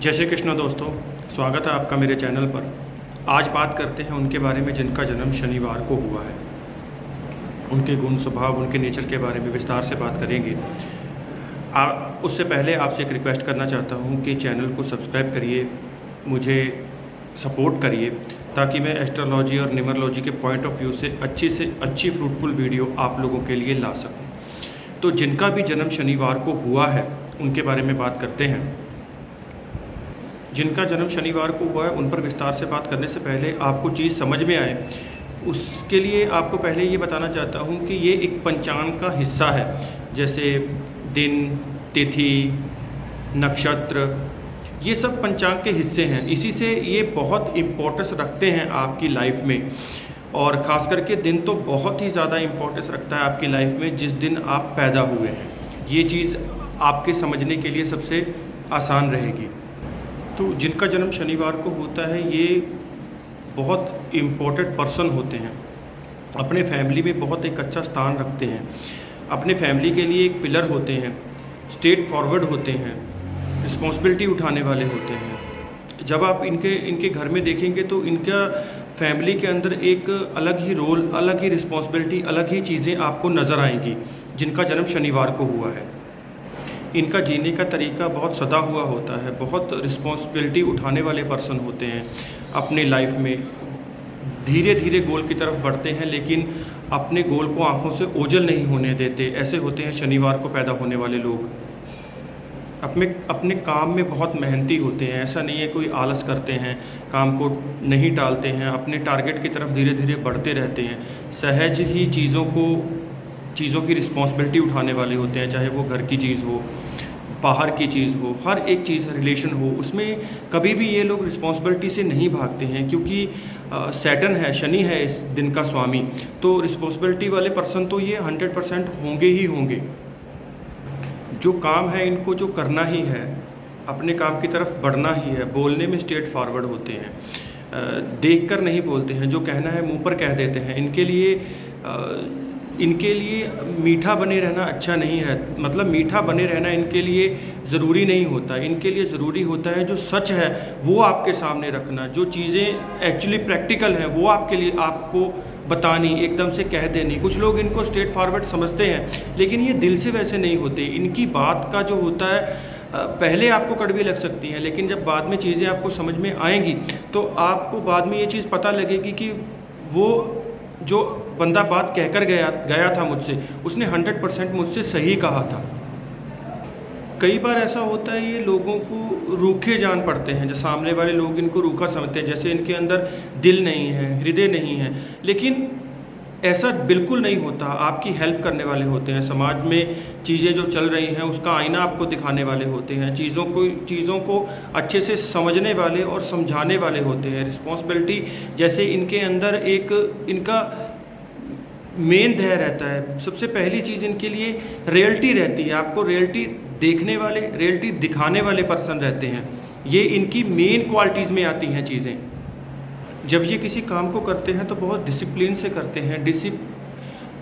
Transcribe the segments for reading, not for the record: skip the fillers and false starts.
जय श्री कृष्ण दोस्तों, स्वागत है आपका मेरे चैनल पर। आज बात करते हैं उनके बारे में जिनका जन्म शनिवार को हुआ है। उनके गुण, स्वभाव, उनके नेचर के बारे में विस्तार से बात करेंगे। उससे पहले आपसे एक रिक्वेस्ट करना चाहता हूं कि चैनल को सब्सक्राइब करिए, मुझे सपोर्ट करिए, ताकि मैं एस्ट्रोलॉजी और न्यूमरोलॉजी के पॉइंट ऑफ व्यू से अच्छी फ्रूटफुल वीडियो आप लोगों के लिए ला सकूँ। तो जिनका भी जन्म शनिवार को हुआ है उनके बारे में बात करते हैं। जिनका जन्म शनिवार को हुआ है उन पर विस्तार से बात करने से पहले आपको चीज़ समझ में आए, उसके लिए आपको पहले ये बताना चाहता हूँ कि ये एक पंचांग का हिस्सा है। जैसे दिन, तिथि, नक्षत्र, ये सब पंचांग के हिस्से हैं। इसी से ये बहुत इम्पोर्टेंस रखते हैं आपकी लाइफ में, और ख़ास करके दिन तो बहुत ही ज़्यादा इम्पोर्टेंस रखता है आपकी लाइफ में जिस दिन आप पैदा हुए हैं। ये चीज़ आपके समझने के लिए सबसे आसान रहेगी। तो जिनका जन्म शनिवार को होता है ये बहुत इम्पोर्टेंट पर्सन होते हैं, अपने फैमिली में बहुत एक अच्छा स्थान रखते हैं, अपने फैमिली के लिए एक पिलर होते हैं, स्ट्रेट फॉरवर्ड होते हैं, रिस्पॉन्सिबिलिटी उठाने वाले होते हैं। जब आप इनके घर में देखेंगे तो इनका फैमिली के अंदर एक अलग ही रोल, अलग ही रिस्पॉन्सिबिलिटी, अलग ही चीज़ें आपको नज़र आएंगी जिनका जन्म शनिवार को हुआ है। इनका जीने का तरीका बहुत सदा हुआ होता है, बहुत रिस्पॉन्सिबिलिटी उठाने वाले पर्सन होते हैं। अपने लाइफ में धीरे धीरे गोल की तरफ बढ़ते हैं, लेकिन अपने गोल को आंखों से ओझल नहीं होने देते। ऐसे होते हैं शनिवार को पैदा होने वाले लोग। अपने काम में बहुत मेहनती होते हैं। ऐसा नहीं है कोई आलस करते हैं, काम को नहीं टालते हैं, अपने टारगेट की तरफ धीरे धीरे बढ़ते रहते हैं। सहज ही चीज़ों की रिस्पॉन्सिबिलिटी उठाने वाले होते हैं, चाहे वो घर की चीज़ हो, बाहर की चीज़ हो, हर एक चीज़, रिलेशन हो, उसमें कभी भी ये लोग रिस्पॉन्सिबिलिटी से नहीं भागते हैं, क्योंकि सैटर्न है, शनि है इस दिन का स्वामी। तो रिस्पॉन्सिबिलिटी वाले पर्सन तो ये 100% होंगे ही होंगे। जो काम है इनको जो करना ही है, अपने काम की तरफ बढ़ना ही है। बोलने में स्ट्रेट फॉरवर्ड होते हैं, देखकर नहीं बोलते हैं, जो कहना है मुंह पर कह देते हैं। इनके लिए मीठा बने रहना अच्छा नहीं है, मतलब मीठा बने रहना इनके लिए ज़रूरी नहीं होता। इनके लिए ज़रूरी होता है जो सच है वो आपके सामने रखना, जो चीज़ें एक्चुअली प्रैक्टिकल हैं वो आपको बतानी, एकदम से कह देनी। कुछ लोग इनको स्ट्रेट फॉरवर्ड समझते हैं, लेकिन ये दिल से वैसे नहीं होते। इनकी बात का जो होता है पहले आपको कड़वी लग सकती हैं, लेकिन जब बाद में चीज़ें आपको समझ में आएंगी तो आपको बाद में ये चीज़ पता लगेगी कि वो जो बंदा बात कहकर गया था मुझसे, उसने 100% मुझसे सही कहा था। कई बार ऐसा होता है ये लोगों को रूखे जान पड़ते हैं, जो सामने वाले लोग इनको रूखा समझते हैं, जैसे इनके अंदर दिल नहीं है, हृदय नहीं है। लेकिन ऐसा बिल्कुल नहीं होता। आपकी हेल्प करने वाले होते हैं, समाज में चीज़ें जो चल रही हैं उसका आईना आपको दिखाने वाले होते हैं, चीज़ों को अच्छे से समझने वाले और समझाने वाले होते हैं। रिस्पॉन्सिबिलिटी जैसे इनके अंदर एक इनका मेन ध्येय रहता है। सबसे पहली चीज़ इनके लिए रियलिटी रहती है। आपको रियलिटी देखने वाले, रियलिटी दिखाने वाले पर्सन रहते हैं। ये इनकी मेन क्वालिटीज़ में आती हैं चीज़ें। जब ये किसी काम को करते हैं तो बहुत डिसिप्लिन से करते हैं,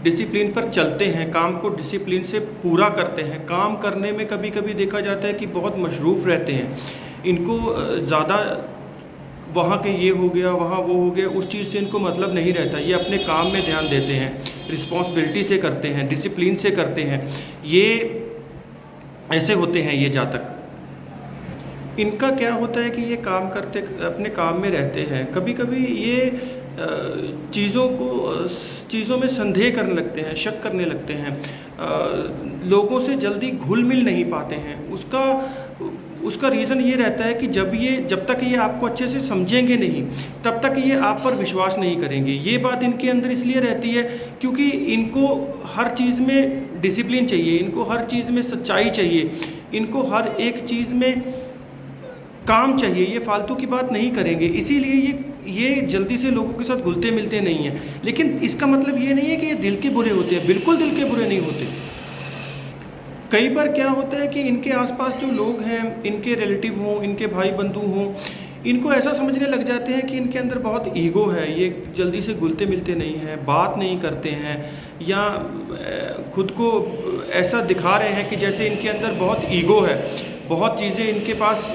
डिसिप्लिन पर चलते हैं, काम को डिसिप्लिन से पूरा करते हैं। काम करने में कभी कभी देखा जाता है कि बहुत मशरूफ़ रहते हैं। इनको ज़्यादा वहाँ के ये हो गया, वहाँ वो हो गया, उस चीज़ से इनको मतलब नहीं रहता। ये अपने काम में ध्यान देते हैं, रिस्पॉन्सिबिलिटी से करते हैं, डिसिप्लिन से करते हैं। ये ऐसे होते हैं ये जातक। इनका क्या होता है कि ये काम करते, अपने काम में रहते हैं। कभी कभी ये चीज़ों में संदेह करने लगते हैं, शक करने लगते हैं, लोगों से जल्दी घुल मिल नहीं पाते हैं। उसका रीज़न ये रहता है कि जब तक ये आपको अच्छे से समझेंगे नहीं, तब तक ये आप पर विश्वास नहीं करेंगे। ये बात इनके अंदर इसलिए रहती है क्योंकि इनको हर चीज़ में डिसिप्लिन चाहिए, इनको हर चीज़ में सच्चाई चाहिए, इनको हर एक चीज़ में काम चाहिए। ये फालतू की बात नहीं करेंगे, इसीलिए ये जल्दी से लोगों के साथ घुलते मिलते नहीं हैं। लेकिन इसका मतलब ये नहीं है कि ये दिल के बुरे होते हैं, बिल्कुल दिल के बुरे नहीं होते। कई बार क्या होता है कि इनके आसपास जो लोग हैं, इनके रिलेटिव हों, इनके भाई बंधु हों, इनको ऐसा समझने लग जाते हैं कि इनके अंदर बहुत ईगो है, ये जल्दी से घुलते मिलते नहीं हैं, बात नहीं करते हैं, या खुद को ऐसा दिखा रहे हैं कि जैसे इनके अंदर बहुत ईगो है। बहुत चीज़ें इनके पास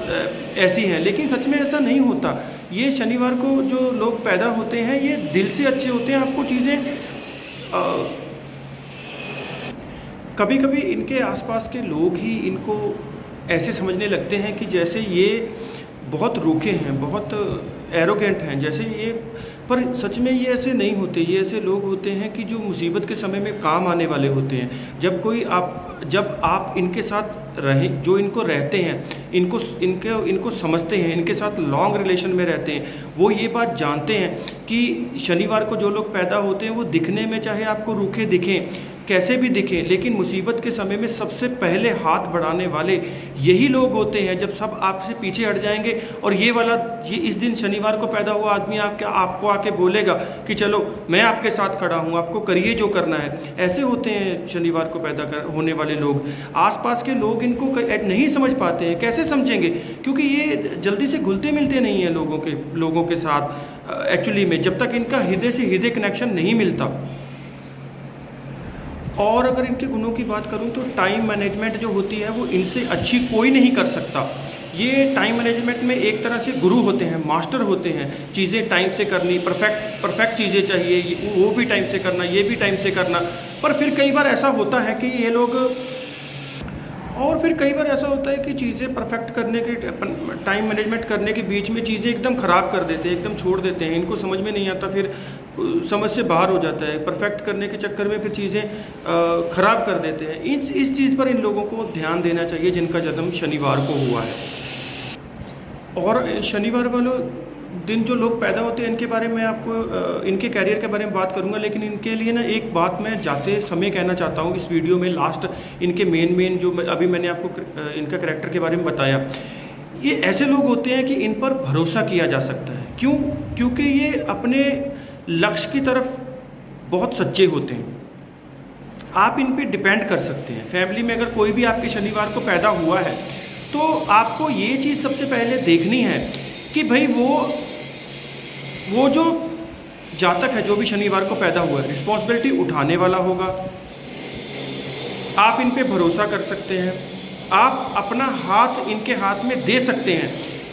ऐसी हैं, लेकिन सच में ऐसा नहीं होता। ये शनिवार को जो लोग पैदा होते हैं ये दिल से अच्छे होते हैं। आपको चीज़ें कभी कभी इनके आसपास के लोग ही इनको ऐसे समझने लगते हैं कि जैसे ये बहुत रूखे हैं, बहुत एरोगेंट हैं, जैसे ये, पर सच में ये ऐसे नहीं होते। ये ऐसे लोग होते हैं कि जो मुसीबत के समय में काम आने वाले होते हैं। जब आप इनके साथ रहें, जो इनको रहते हैं, इनको समझते हैं, इनके साथ लॉन्ग रिलेशन में रहते हैं, वो ये बात जानते हैं कि शनिवार को जो लोग पैदा होते हैं वो दिखने में चाहे आपको रूखे दिखें, कैसे भी दिखें, लेकिन मुसीबत के समय में सबसे पहले हाथ बढ़ाने वाले यही लोग होते हैं। जब सब आपसे पीछे हट जाएंगे और ये इस दिन शनिवार को पैदा हुआ आदमी आपको आके बोलेगा कि चलो मैं आपके साथ खड़ा हूँ, आपको करिए जो करना है। ऐसे होते हैं शनिवार को होने वाले लोग। आसपास के लोग इनको नहीं समझ पाते हैं। कैसे समझेंगे? क्योंकि ये जल्दी से घुलते मिलते नहीं हैं लोगों के साथ एक्चुअली में, जब तक इनका हृदय से हृदय कनेक्शन नहीं मिलता। और अगर इनके गुणों की बात करूं तो टाइम मैनेजमेंट जो होती है वो इनसे अच्छी कोई नहीं कर सकता। ये टाइम मैनेजमेंट में एक तरह से गुरु होते हैं, मास्टर होते हैं। चीज़ें टाइम से करनी, परफेक्ट चीज़ें चाहिए, वो भी टाइम से करना, ये भी टाइम से करना। पर फिर कई बार ऐसा होता है कि ये लोग कि चीज़ें परफेक्ट करने के, टाइम मैनेजमेंट करने के बीच में चीज़ें एकदम ख़राब कर देते हैं, एकदम छोड़ देते हैं। इनको समझ में नहीं आता, फिर समझ से बाहर हो जाता है। परफेक्ट करने के चक्कर में फिर चीज़ें ख़राब कर देते हैं। इस चीज़ पर इन लोगों को ध्यान देना चाहिए जिनका जन्म शनिवार को हुआ है। और शनिवार वालों दिन जो लोग पैदा होते हैं इनके बारे में आपको इनके कैरियर के बारे में बात करूंगा, लेकिन इनके लिए ना एक बात मैं जाते समय कहना चाहता हूं इस वीडियो में। लास्ट इनके मेन जो अभी मैंने आपको इनका कैरेक्टर के बारे में बताया, ये ऐसे लोग होते हैं कि इन पर भरोसा किया जा सकता है। क्यों? क्योंकि ये अपने लक्ष्य की तरफ बहुत सच्चे होते हैं। आप इन पर डिपेंड कर सकते हैं। फैमिली में अगर कोई भी आपके शनिवार को पैदा हुआ है तो आपको ये चीज़ सबसे पहले देखनी है कि भाई वो जो जातक है, जो भी शनिवार को पैदा हुआ है, रिस्पॉन्सिबिलिटी उठाने वाला होगा। आप इन पे भरोसा कर सकते हैं, आप अपना हाथ इनके हाथ में दे सकते हैं।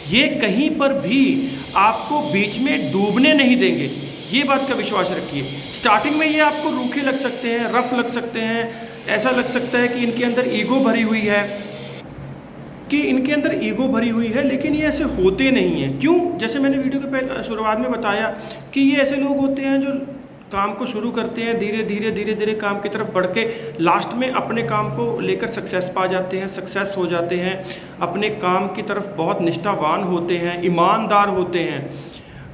ये कहीं पर भी आपको बीच में डूबने नहीं देंगे, ये बात का विश्वास रखिए। स्टार्टिंग में ये आपको रूखे लग सकते हैं, रफ लग सकते हैं, ऐसा लग सकता है कि इनके अंदर ईगो भरी हुई है, लेकिन ये ऐसे होते नहीं हैं। क्यों? जैसे मैंने वीडियो के पहले शुरुआत में बताया कि ये ऐसे लोग होते हैं जो काम को शुरू करते हैं, धीरे धीरे काम की तरफ बढ़ के लास्ट में अपने काम को लेकर सक्सेस पा जाते हैं, सक्सेस हो जाते हैं, अपने काम की तरफ बहुत निष्ठावान होते हैं, ईमानदार होते हैं,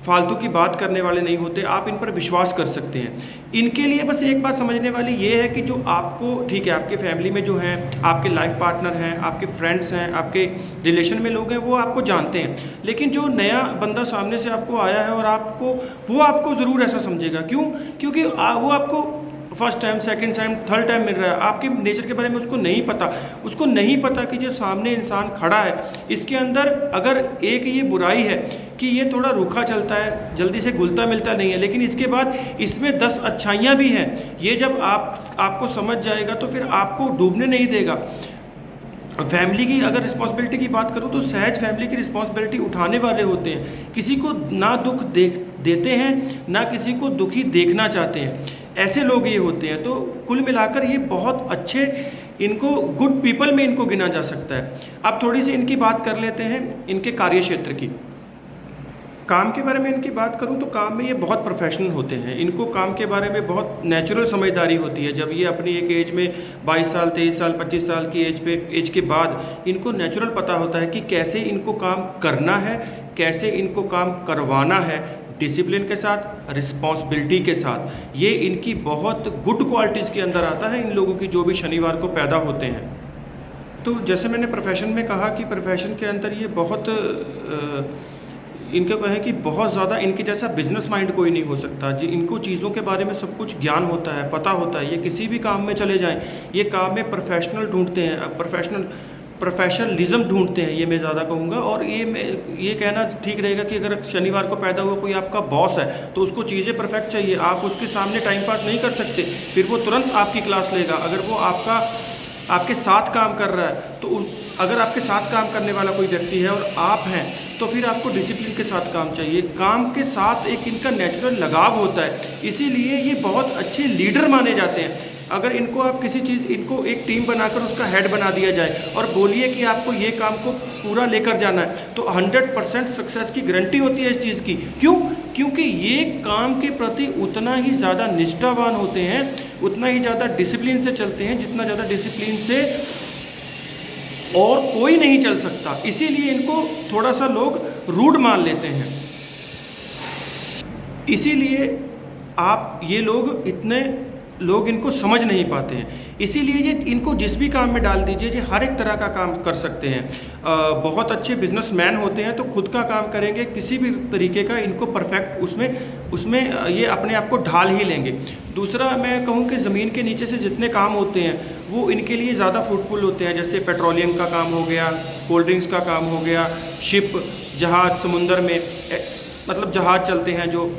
फालतू की बात करने वाले नहीं होते। आप इन पर विश्वास कर सकते हैं। इनके लिए बस एक बात समझने वाली ये है कि जो आपको, ठीक है, आपके फैमिली में जो हैं, आपके लाइफ पार्टनर हैं, आपके फ्रेंड्स हैं, आपके रिलेशन में लोग हैं, वो आपको जानते हैं। लेकिन जो नया बंदा सामने से आपको आया है और वो आपको ज़रूर ऐसा समझेगा। क्यों? क्योंकि वो आपको first time, second time, third time मिल रहा है। आपके नेचर के बारे में उसको नहीं पता कि जो सामने इंसान खड़ा है इसके अंदर अगर एक ये बुराई है कि ये थोड़ा रूखा चलता है, जल्दी से घुलता मिलता नहीं है, लेकिन इसके बाद इसमें 10 अच्छाइयाँ भी हैं। ये जब आपको समझ जाएगा तो फिर आपको डूबने नहीं देगा। फैमिली की अगर रिस्पॉन्सिबिलिटी की बात करूँ तो सहज फैमिली की रिस्पॉन्सिबिलिटी उठाने वाले होते हैं। किसी को ना दुख देते हैं, ना किसी को दुखी देखना चाहते हैं। ऐसे लोग ये होते हैं। तो कुल मिलाकर ये बहुत अच्छे, इनको गुड पीपल में इनको गिना जा सकता है। अब थोड़ी सी इनकी बात कर लेते हैं इनके कार्य क्षेत्र की। काम के बारे में इनकी बात करूं तो काम में ये बहुत प्रोफेशनल होते हैं। इनको काम के बारे में बहुत नेचुरल समझदारी होती है। जब ये अपनी एक एज में 22 साल, 23 साल, 25 साल की एज के बाद इनको नेचुरल पता होता है कि कैसे इनको काम करना है, कैसे इनको काम करवाना है, डिसिप्लिन के साथ, रिस्पॉन्सिबिलिटी के साथ। ये इनकी बहुत गुड क्वालिटीज़ के अंदर आता है इन लोगों की जो भी शनिवार को पैदा होते हैं। तो जैसे मैंने प्रोफेशन में कहा कि प्रोफेशन के अंदर ये बहुत इनका कहें कि बहुत ज़्यादा इनके जैसा बिजनेस माइंड कोई नहीं हो सकता। जी, इनको चीज़ों के बारे में सब कुछ ज्ञान होता है, पता होता है। ये किसी भी काम में चले जाएं, ये काम में प्रोफेशनल ढूंढते हैं, प्रोफेशनलिज्म ढूंढते हैं, ये मैं ज़्यादा कहूँगा। और ये कहना ठीक रहेगा कि अगर शनिवार को पैदा हुआ कोई आपका बॉस है तो उसको चीज़ें परफेक्ट चाहिए। आप उसके सामने टाइम पास नहीं कर सकते, फिर वो तुरंत आपकी क्लास लेगा। अगर वो आपका आपके साथ काम कर रहा है, तो अगर आपके साथ काम करने वाला कोई व्यक्ति है और आप हैं, तो फिर आपको डिसिप्लिन के साथ काम चाहिए। काम के साथ एक इनका नेचुरल लगाव होता है, इसीलिए ये बहुत अच्छे लीडर माने जाते हैं। अगर इनको आप किसी चीज़, इनको एक टीम बनाकर उसका हेड बना दिया जाए और बोलिए कि आपको ये काम को पूरा लेकर जाना है, तो 100% सक्सेस की गारंटी होती है इस चीज़ की। क्यों? क्योंकि ये काम के प्रति उतना ही ज़्यादा निष्ठावान होते हैं, उतना ही ज़्यादा डिसिप्लिन से चलते हैं, जितना ज़्यादा डिसिप्लिन से और कोई नहीं चल सकता। इसीलिए इनको थोड़ा सा लोग रूड मान लेते हैं। इसीलिए ये लोग इनको समझ नहीं पाते हैं। इसीलिए ये इनको जिस भी काम में डाल दीजिए, ये हर एक तरह का काम कर सकते हैं। बहुत अच्छे बिजनेसमैन होते हैं तो खुद का काम करेंगे, किसी भी तरीके का इनको परफेक्ट उसमें ये अपने आप को ढाल ही लेंगे। दूसरा मैं कहूँ कि ज़मीन के नीचे से जितने काम होते हैं वो इनके लिए ज़्यादा फ्रूटफुल होते हैं। जैसे पेट्रोलियम का काम हो गया, कोल्ड ड्रिंक्स का काम हो गया, शिप, जहाज़, समुंदर में मतलब जहाज़ चलते हैं जो,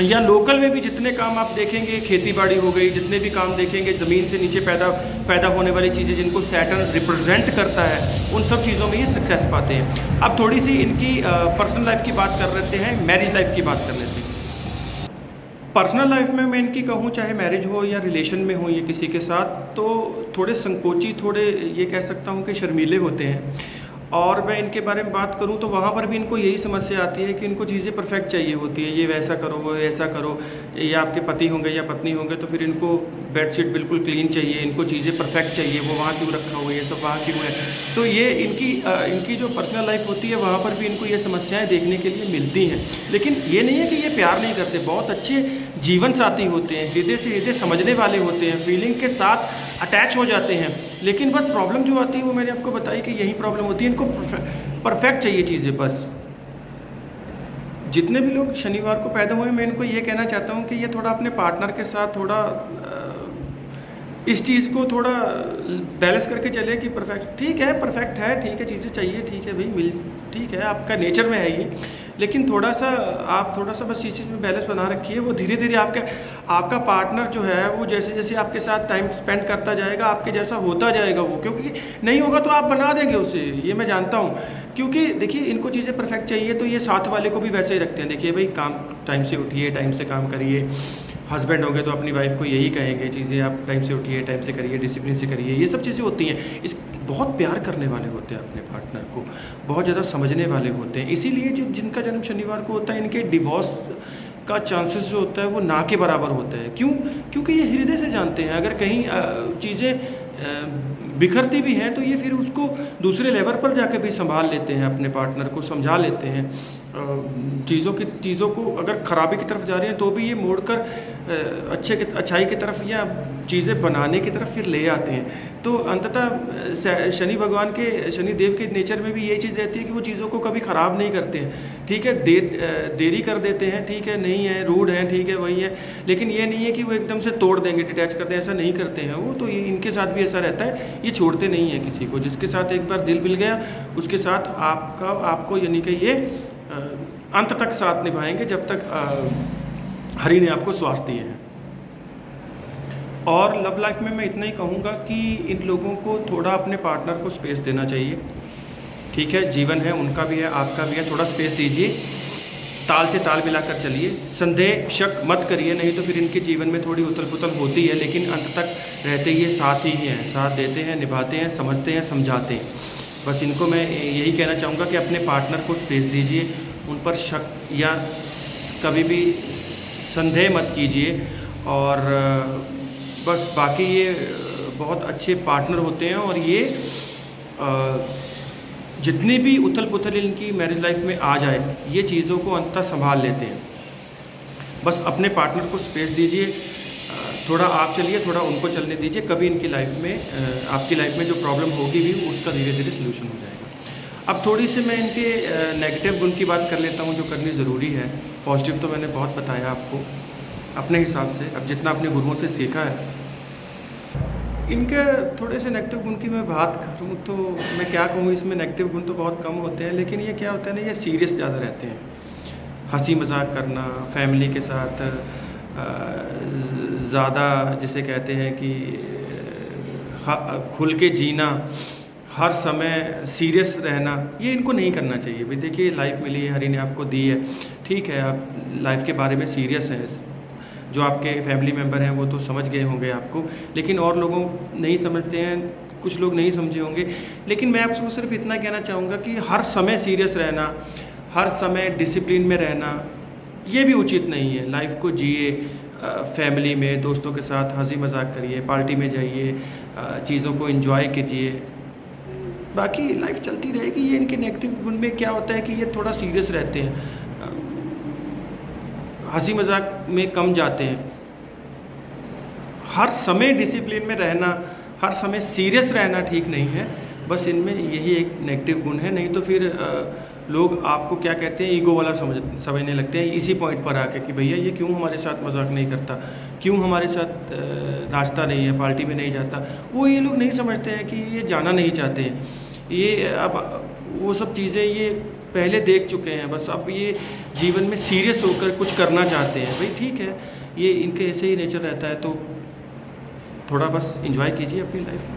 या लोकल में भी जितने काम आप देखेंगे, खेती बाड़ी हो गई, जितने भी काम देखेंगे ज़मीन से नीचे पैदा होने वाली चीज़ें जिनको सैटर्न रिप्रेजेंट करता है, उन सब चीज़ों में ये सक्सेस पाते हैं। अब थोड़ी सी इनकी पर्सनल लाइफ की बात कर लेते हैं, मैरिज लाइफ की बात कर लेते हैं। पर्सनल लाइफ में मैं इनकी कहूँ, चाहे मैरिज हो या रिलेशन में हो ये किसी के साथ, तो थोड़े संकोची, थोड़े ये कह सकता हूँ कि शर्मीले होते हैं। और मैं इनके बारे में बात करूं तो वहाँ पर भी इनको यही समस्या आती है कि इनको चीज़ें परफेक्ट चाहिए होती है। ये वैसा करो, वो ऐसा करो, या आपके पति होंगे या पत्नी होंगे तो फिर इनको बेडशीट बिल्कुल क्लीन चाहिए, इनको चीज़ें परफेक्ट चाहिए, वो वहाँ क्यों रखा हुआ है, ये सब वहाँ क्यों है। तो ये इनकी जो पर्सनल लाइफ होती है वहाँ पर भी इनको ये समस्याएँ देखने के लिए मिलती हैं। लेकिन ये नहीं है कि ये प्यार नहीं करते, बहुत अच्छे जीवन साथी होते हैं, हृदय से हृदय समझने वाले होते हैं, फीलिंग के साथ अटैच हो जाते हैं। लेकिन बस प्रॉब्लम जो आती है वो मैंने आपको बताई कि यही प्रॉब्लम होती है, इनको परफेक्ट चाहिए चीज़ें बस। जितने भी लोग शनिवार को पैदा हुए, मैं इनको ये कहना चाहता हूँ कि ये थोड़ा अपने पार्टनर के साथ थोड़ा इस चीज़ को थोड़ा बैलेंस करके चले कि परफेक्ट ठीक है, चीज़ें चाहिए, ठीक है भाई, ठीक है, आपका नेचर में है ये। लेकिन थोड़ा सा बस इस चीज़ में बैलेंस बना रखिए। वो धीरे धीरे आपका पार्टनर जो है वो जैसे जैसे आपके साथ टाइम स्पेंड करता जाएगा, आपके जैसा होता जाएगा वो। क्योंकि नहीं होगा तो आप बना देंगे उसे, ये मैं जानता हूँ। क्योंकि देखिए, इनको चीज़ें परफेक्ट चाहिए तो ये साथ वाले को भी वैसे ही रखते हैं। देखिए भाई, काम टाइम से उठिए, टाइम से काम करिए। हस्बैंड होंगे तो अपनी वाइफ को यही कहेंगे, चीज़ें आप टाइम से उठिए, टाइम से करिए, डिसिप्लिन से करिए, ये सब चीज़ें होती हैं। बहुत प्यार करने वाले होते हैं अपने पार्टनर को, बहुत ज़्यादा समझने वाले होते हैं। इसीलिए जो जिनका जन्म शनिवार को होता है, इनके डिवोर्स का चांसेस जो होता है वो ना के बराबर होता है। क्यों? क्योंकि ये हृदय से जानते हैं। अगर कहीं चीज़ें बिखरती भी हैं तो ये फिर उसको दूसरे लेवल पर जाके भी संभाल लेते हैं, अपने पार्टनर को समझा लेते हैं। चीज़ों को अगर ख़राबी की तरफ जा रही हैं तो भी ये मोड़कर अच्छाई की तरफ या चीज़ें बनाने की तरफ फिर ले आते हैं। तो अंततः शनिदेव के नेचर में भी यही चीज़ रहती है कि वो चीज़ों को कभी ख़राब नहीं करते हैं। ठीक है, देरी कर देते हैं, ठीक है, नहीं है, रूड है, ठीक है, वही है। लेकिन ये नहीं है कि वो एकदम से तोड़ देंगे, डिटैच कर दें, ऐसा नहीं करते हैं वो। तो इनके साथ भी ऐसा रहता है, ये छोड़ते नहीं हैं किसी को। जिसके साथ एक बार दिल मिल गया उसके साथ आपको यानी कि ये अंत तक साथ निभाएंगे, जब तक हरि ने आपको श्वास दिए हैं। और लव लाइफ में मैं इतना ही कहूँगा कि इन लोगों को थोड़ा अपने पार्टनर को स्पेस देना चाहिए। ठीक है, जीवन है, उनका भी है, आपका भी है, थोड़ा स्पेस दीजिए, ताल से ताल मिलाकर चलिए, संदेह शक मत करिए, नहीं तो फिर इनके जीवन में थोड़ी उथल पुथल होती है। लेकिन अंत तक रहते ये साथ ही हैं, साथ देते हैं, निभाते हैं, समझते हैं, समझाते हैं। बस इनको मैं यही कहना चाहूँगा कि अपने पार्टनर को स्पेस दीजिए, उन पर शक या कभी भी संदेह मत कीजिए। और बस बाकी ये बहुत अच्छे पार्टनर होते हैं। और ये जितनी भी उथल पुथल इनकी मैरिज लाइफ में आ जाए, ये चीज़ों को अंततः संभाल लेते हैं। बस अपने पार्टनर को स्पेस दीजिए, थोड़ा आप चलिए, थोड़ा उनको चलने दीजिए। कभी इनकी लाइफ में आपकी लाइफ में जो प्रॉब्लम होगी भी उसका धीरे धीरे सोल्यूशन हो जाएगा। अब थोड़ी सी मैं इनके नेगेटिव गुण की बात कर लेता हूँ जो करनी ज़रूरी है। पॉजिटिव तो मैंने बहुत बताया आपको अपने हिसाब से, अब जितना अपने गुरुओं से सीखा है। इनके थोड़े से नेगेटिव गुण की मैं बात करूँ तो मैं क्या कहूँ, इसमें नेगेटिव गुण तो बहुत कम होते हैं। लेकिन ये क्या होता है ना, ये सीरियस ज़्यादा रहते हैं। हंसी मजाक करना, फैमिली के साथ ज़्यादा जिसे कहते हैं कि खुल के जीना, हर समय सीरियस रहना, ये इनको नहीं करना चाहिए। भाई देखिए, लाइफ मिली है, हरी ने आपको दी है, ठीक है, आप लाइफ के बारे में सीरियस हैं। जो आपके फैमिली मेम्बर हैं वो तो समझ गए होंगे आपको, लेकिन और लोगों नहीं समझते हैं, कुछ लोग नहीं समझे होंगे। लेकिन मैं आपको सिर्फ इतना कहना चाहूँगा कि हर समय सीरियस रहना, हर समय डिसिप्लिन में रहना, ये भी उचित नहीं है। लाइफ को जिए, फैमिली में दोस्तों के साथ हंसी मजाक करिए, पार्टी में जाइए, चीज़ों को एंजॉय कीजिए, बाकी लाइफ चलती रहेगी। ये इनके नेगेटिव गुण में क्या होता है कि ये थोड़ा सीरियस रहते हैं, हंसी मजाक में कम जाते हैं। हर समय डिसिप्लिन में रहना, हर समय सीरियस रहना ठीक नहीं है। बस इनमें यही एक नेगेटिव गुण है। नहीं तो फिर लोग आपको क्या कहते हैं, ईगो वाला समझने लगते हैं इसी पॉइंट पर आके कि भैया ये क्यों हमारे साथ मजाक नहीं करता, क्यों हमारे साथ नाचता नहीं है, पार्टी में नहीं जाता। वो ये लोग नहीं समझते हैं कि ये जाना नहीं चाहते हैं। ये अब वो सब चीज़ें ये पहले देख चुके हैं, बस अब ये जीवन में सीरियस होकर कुछ करना चाहते हैं। भाई ठीक है, ये इनके ऐसे ही नेचर रहता है, तो थोड़ा बस एंजॉय कीजिए अपनी लाइफ में।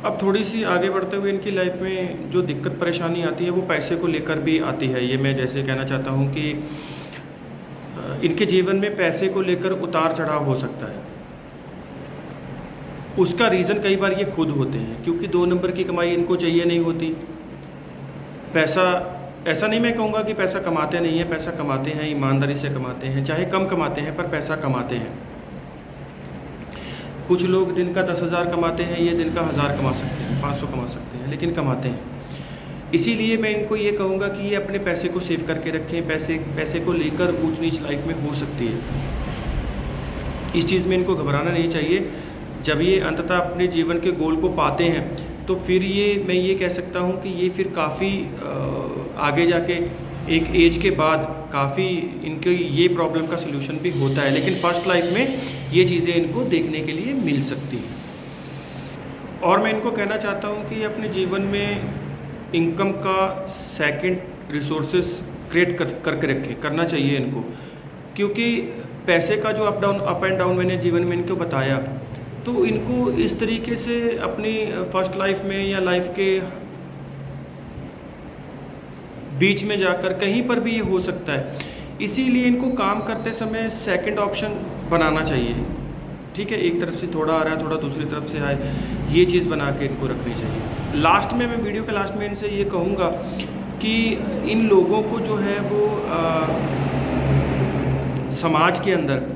अब थोड़ी सी आगे बढ़ते हुए इनकी लाइफ में जो दिक्कत परेशानी आती है वो पैसे को लेकर भी आती है। ये मैं जैसे कहना चाहता हूँ कि इनके जीवन में पैसे को लेकर उतार चढ़ाव हो सकता है। उसका रीज़न कई बार ये खुद होते हैं, क्योंकि 2 नंबर की कमाई इनको चाहिए नहीं होती। पैसा, ऐसा नहीं मैं कहूँगा कि पैसा कमाते नहीं हैं, पैसा कमाते हैं, ईमानदारी से कमाते हैं, चाहे कम कमाते हैं पर पैसा कमाते हैं। कुछ लोग दिन का 10,000 कमाते हैं, ये दिन का 1000 कमा सकते हैं, 500 कमा सकते हैं, लेकिन कमाते हैं। इसीलिए मैं इनको ये कहूँगा कि ये अपने पैसे को सेव करके रखें। पैसे को लेकर ऊंच नीच लाइफ में हो सकती है, इस चीज़ में इनको घबराना नहीं चाहिए। जब ये अंततः अपने जीवन के गोल को पाते हैं तो फिर मैं ये कह सकता हूँ कि ये फिर काफ़ी आगे जाके एक एज के बाद काफ़ी इनके ये प्रॉब्लम का सलूशन भी होता है। लेकिन फर्स्ट लाइफ में ये चीज़ें इनको देखने के लिए मिल सकती हैं। और मैं इनको कहना चाहता हूँ कि अपने जीवन में इनकम का सेकंड रिसोर्सेज क्रिएट करके रखें, करना चाहिए इनको। क्योंकि पैसे का जो अप एंड डाउन मैंने जीवन में इनको बताया, तो इनको इस तरीके से अपनी फर्स्ट लाइफ में या लाइफ के बीच में जाकर कहीं पर भी ये हो सकता है। इसीलिए इनको काम करते समय सेकंड ऑप्शन बनाना चाहिए। ठीक है, एक तरफ से थोड़ा आ रहा है, थोड़ा दूसरी तरफ से आए, ये चीज़ बना के इनको रखनी चाहिए। लास्ट में मैं वीडियो के लास्ट में इनसे ये कहूँगा कि इन लोगों को जो है वो समाज के अंदर,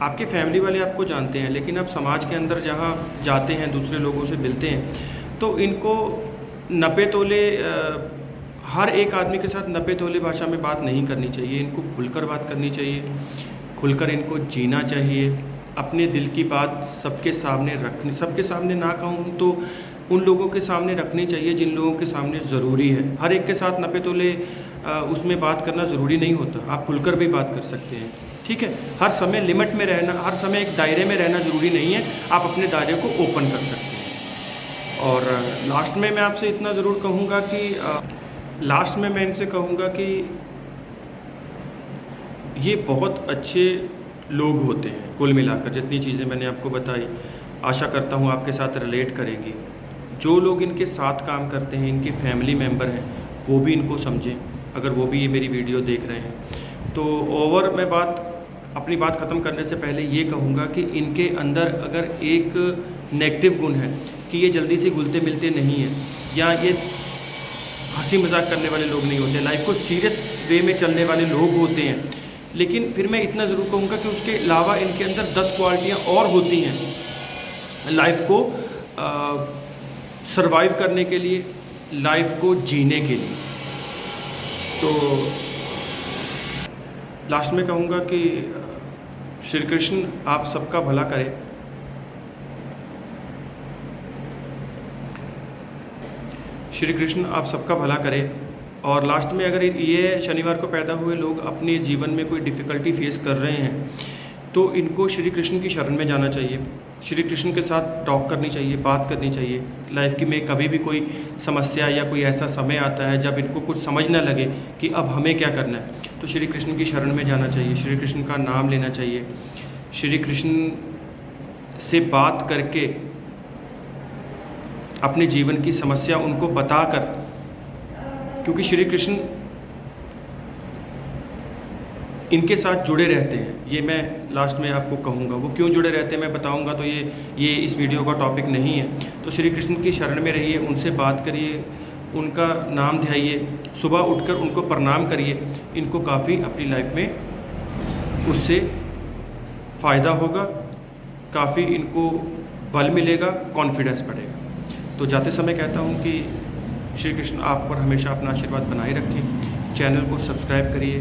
आपके फैमिली वाले आपको जानते हैं, लेकिन आप समाज के अंदर जहाँ जाते हैं, दूसरे लोगों से मिलते हैं, तो इनको 90 तोले हर एक आदमी के साथ 90 तोले भाषा में बात नहीं करनी चाहिए। इनको खुलकर बात करनी चाहिए, खुलकर इनको जीना चाहिए, अपने दिल की बात सबके सामने रखनी, सबके सामने ना कहूँ तो उन लोगों के सामने रखनी चाहिए जिन लोगों के सामने ज़रूरी है। हर एक के साथ 90 तोले उसमें बात करना ज़रूरी नहीं होता, आप खुलकर भी बात कर सकते हैं। ठीक है, हर समय लिमिट में रहना, हर समय एक दायरे में रहना ज़रूरी नहीं है, आप अपने दायरे को ओपन कर सकते हैं। और लास्ट में मैं आपसे इतना ज़रूर कहूँगा कि लास्ट में मैं इनसे कहूँगा कि ये बहुत अच्छे लोग होते हैं कुल मिलाकर। जितनी चीज़ें मैंने आपको बताई, आशा करता हूँ आपके साथ रिलेट करेंगी। जो लोग इनके साथ काम करते हैं, इनके फैमिली मेम्बर हैं, वो भी इनको समझें, अगर वो भी ये मेरी वीडियो देख रहे हैं। तो मैं अपनी बात ख़त्म करने से पहले ये कहूँगा कि इनके अंदर अगर एक नेगेटिव गुण है कि ये जल्दी से घुलते मिलते नहीं हैं, या ये हंसी मजाक करने वाले लोग नहीं होते, लाइफ को सीरियस वे में चलने वाले लोग होते हैं। लेकिन फिर मैं इतना ज़रूर कहूँगा कि उसके अलावा इनके अंदर 10 क्वालिटियाँ और होती हैं लाइफ को सरवाइव करने के लिए, लाइफ को जीने के लिए। तो लास्ट में कहूँगा कि श्री कृष्ण आप सबका भला करें। श्री कृष्ण आप सबका भला करें। और लास्ट में, अगर ये शनिवार को पैदा हुए लोग अपने जीवन में कोई डिफ़िकल्टी फेस कर रहे हैं, तो इनको श्री कृष्ण की शरण में जाना चाहिए, श्री कृष्ण के साथ टॉक करनी चाहिए, बात करनी चाहिए। लाइफ की में कभी भी कोई समस्या या कोई ऐसा समय आता है जब इनको कुछ समझ ना लगे कि अब हमें क्या करना है, तो श्री कृष्ण की शरण में जाना चाहिए, श्री कृष्ण का नाम लेना चाहिए, श्री कृष्ण से बात करके अपने जीवन की समस्या उनको बताकर, क्योंकि श्री कृष्ण इनके साथ जुड़े रहते हैं। ये मैं लास्ट में आपको कहूँगा, वो क्यों जुड़े रहते हैं मैं बताऊँगा, तो ये इस वीडियो का टॉपिक नहीं है। तो श्री कृष्ण की शरण में रहिए, उनसे बात करिए, उनका नाम ध्याइए, सुबह उठकर उनको प्रणाम करिए। इनको काफ़ी अपनी लाइफ में उससे फ़ायदा होगा, काफ़ी इनको बल मिलेगा, कॉन्फिडेंस बढ़ेगा। तो जाते समय कहता हूँ कि श्री कृष्ण आप पर हमेशा अपना आशीर्वाद बनाए रखें। चैनल को सब्सक्राइब करिए,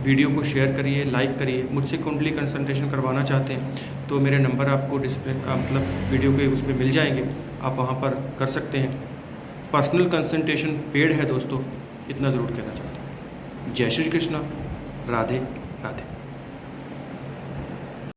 वीडियो को शेयर करिए, लाइक करिए। मुझसे कुंडली कंसल्टेशन करवाना चाहते हैं तो मेरे नंबर आपको डिस्प्ले मतलब वीडियो के उस पर मिल जाएंगे, आप वहाँ पर कर सकते हैं। पर्सनल कंसल्टेशन पेड है दोस्तों, इतना ज़रूर कहना चाहता हूँ। जय श्री कृष्णा, राधे राधे।